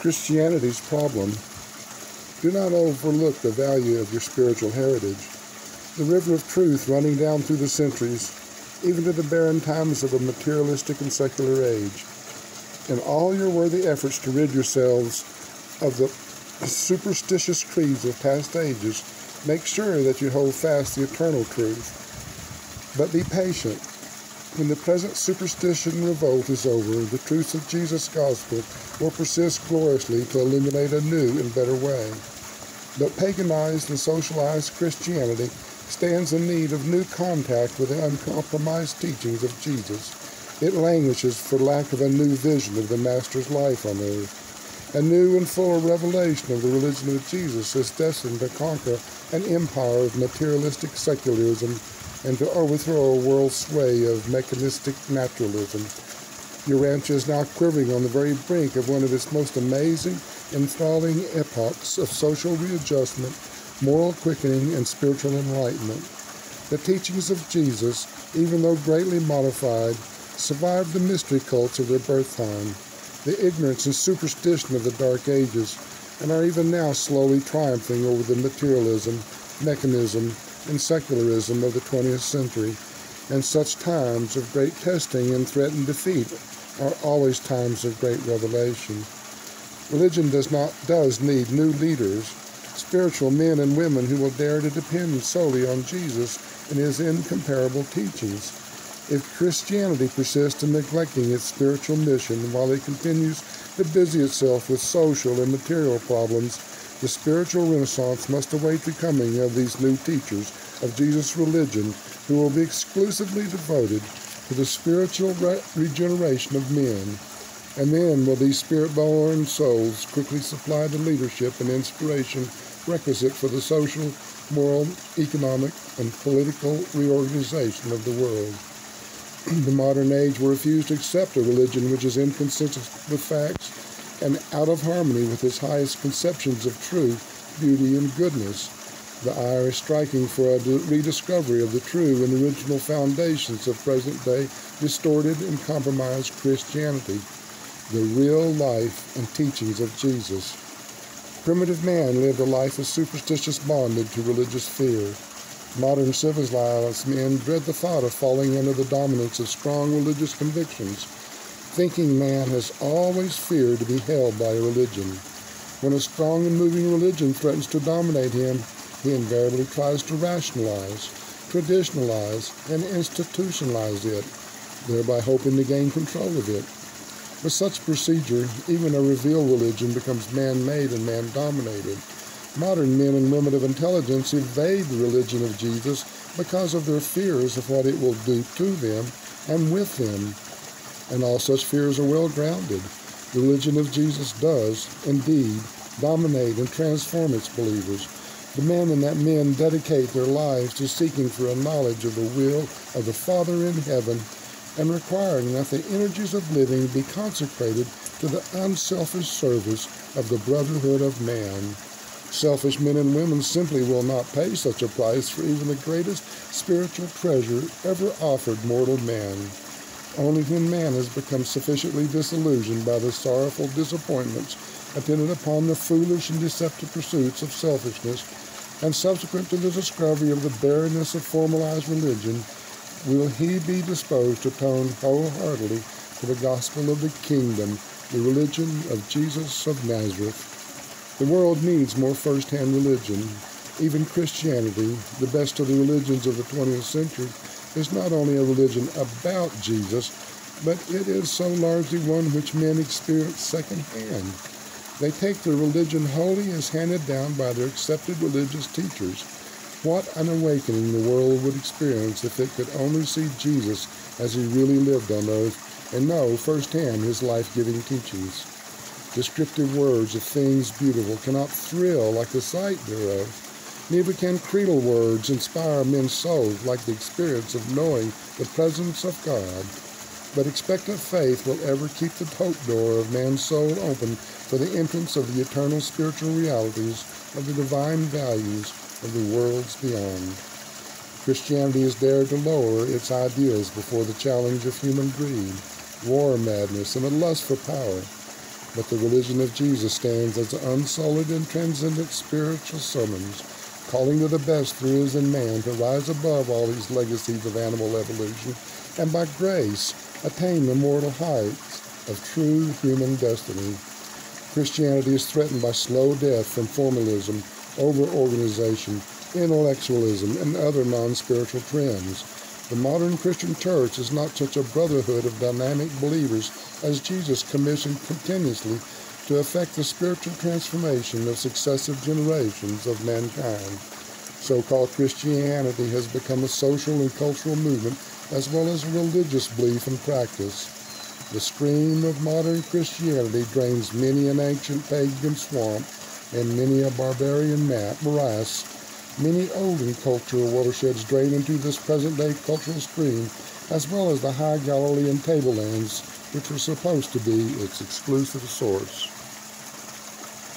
Christianity's problem, do not overlook the value of your spiritual heritage. The river of truth running down through the centuries, even to the barren times of a materialistic and secular age. In all your worthy efforts to rid yourselves of the superstitious creeds of past ages, make sure that you hold fast the eternal truth. But be patient. When the present superstition revolt is over, the truths of Jesus' gospel will persist gloriously to illuminate a new and better way. But paganized and socialized Christianity stands in need of new contact with the uncompromised teachings of Jesus. It languishes for lack of a new vision of the Master's life on earth. A new and fuller revelation of the religion of Jesus is destined to conquer an empire of materialistic secularism and to overthrow a world sway of mechanistic naturalism. Urantia is now quivering on the very brink of one of its most amazing, enthralling epochs of social readjustment, moral quickening, and spiritual enlightenment. The teachings of Jesus, even though greatly modified, survived the mystery cults of their birth time, the ignorance and superstition of the Dark Ages, and are even now slowly triumphing over the materialism, mechanism, and secularism of the 20th century. And such times of great testing and threatened defeat are always times of great revelation. Religion does need new leaders, spiritual men and women who will dare to depend solely on Jesus and his incomparable teachings. If Christianity persists in neglecting its spiritual mission while it continues to busy itself with social and material problems, the spiritual renaissance must await the coming of these new teachers of Jesus' religion who will be exclusively devoted to the spiritual regeneration of men. And then will these spirit-born souls quickly supply the leadership and inspiration requisite for the social, moral, economic, and political reorganization of the world. The modern age will refuse to accept a religion which is inconsistent with facts and out of harmony with its highest conceptions of truth, beauty, and goodness. The hour is striking for a rediscovery of the true and original foundations of present-day distorted and compromised Christianity, the real life and teachings of Jesus. Primitive man lived a life of superstitious bondage to religious fear. Modern civilized men dread the thought of falling under the dominance of strong religious convictions. Thinking man has always feared to be held by a religion. When a strong and moving religion threatens to dominate him, he invariably tries to rationalize, traditionalize, and institutionalize it, thereby hoping to gain control of it. With such procedure, even a revealed religion becomes man-made and man-dominated. Modern men and women of intelligence evade the religion of Jesus because of their fears of what it will do to them and with them. And all such fears are well-grounded. The religion of Jesus does, indeed, dominate and transform its believers, demanding that men dedicate their lives to seeking for a knowledge of the will of the Father in heaven and requiring that the energies of living be consecrated to the unselfish service of the brotherhood of man. Selfish men and women simply will not pay such a price for even the greatest spiritual treasure ever offered mortal man. Only when man has become sufficiently disillusioned by the sorrowful disappointments attendant upon the foolish and deceptive pursuits of selfishness, and subsequent to the discovery of the barrenness of formalized religion, will he be disposed to turn wholeheartedly to the gospel of the kingdom, the religion of Jesus of Nazareth. The world needs more first-hand religion. Even Christianity, the best of the religions of the 20th century, is not only a religion about Jesus, but it is so largely one which men experience secondhand. They take their religion wholly as handed down by their accepted religious teachers. What an awakening the world would experience if it could only see Jesus as he really lived on earth and know firsthand his life-giving teachings. Descriptive words of things beautiful cannot thrill like the sight thereof. Neither can creedal words inspire men's souls like the experience of knowing the presence of God. But expectant faith will ever keep the hope door of man's soul open for the entrance of the eternal spiritual realities of the divine values of the worlds beyond. Christianity has dared to lower its ideals before the challenge of human greed, war madness, and a lust for power. but the religion of Jesus stands as an unsullied and transcendent spiritual summons, calling to the best there is in man to rise above all these legacies of animal evolution, and by grace attain the mortal heights of true human destiny. Christianity is threatened by slow death from formalism, over-organization, intellectualism, and other non-spiritual trends. The modern Christian church is not such a brotherhood of dynamic believers as Jesus commissioned continuously to effect the spiritual transformation of successive generations of mankind. So-called Christianity has become a social and cultural movement as well as a religious belief and practice. The stream of modern Christianity drains many an ancient pagan swamp and many a barbarian morass. Many olden cultural watersheds drain into this present-day cultural stream, as well as the high Galilean tablelands, which were supposed to be its exclusive source.